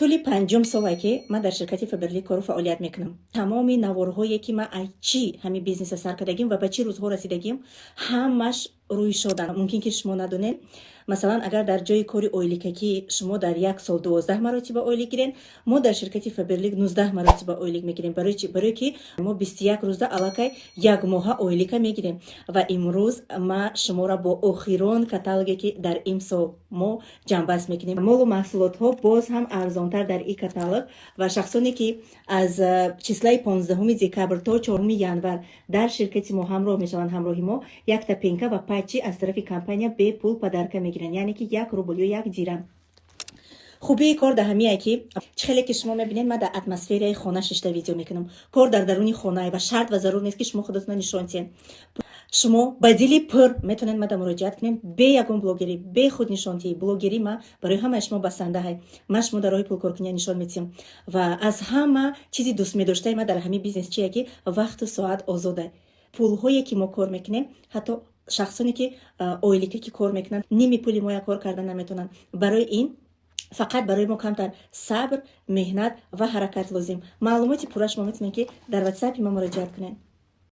طوли 5 сола ки ман дар ширкати Фаберли кору фаъолият мекунам. Тамоми наворҳое ки ман аз чӣ ҳамин бизнеса сар кардагим ва ба чӣ рӯзҳо расидагим ҳамаш рӯи шоданд. Мумкин ки шумо надонед, масалан агар дар ҷои кори ойликакӣ шумо дар як сол 12 маротиба ойлик гиред, мо дар ширкати Фаберли 19 маротиба ойлик мегирем. Барои чӣ? Барои ки мо 21 рӯза аллакай як моҳа ойлика мегирем. Ва имрӯз ман шуморо бо охирон каталоге ки дар имсол мо ҷамъбаст мекунем. Молу маҳсулотҳо боз ҳам арзонтар дар ин каталог ва шахсоне ки аз числаи 15 декабр то 4 январ дар ширкати мо ҳамроҳ мешаванд, ҳамроҳи мо якта пенка ва патчи аз тарафи компания бепул падарка мегиранд, яъне ки 1 рубл ё 1 дирам. хубии кор дар ҳамие ки чӣ хеле ки шумо мебинед ман дар атмосфераи хона шишта видео мекунам. Кор дар даруни хона ва шарт ва зарур нест ки шумо худатонро нишон диҳед. шумо ба дили пур метавонед мада муроҷиат кунед бе ягон блогерӣ, бе худнишондиҳӣ. Блогерӣ ма барои ҳамаи шумо басандаҳай. Ман шумо дар роҳи пулкоркунӣ нишон медиҳам ва аз ҳама чизи дӯст медоштаи ман дар ҳамин бизнес чие ки вақту соат озода. пулҳое ки мо кор мекунем, ҳатто шахсоне ки ойлика ки кор мекунанд ними пули мо як кор кардан наметавонанд. Барои ин фақат барои мо камтар сабр, меҳнат ва ҳаракат лозим. маълумоти пурра шумо метавонед ки дар ватсапи ма муроҷиат кунед.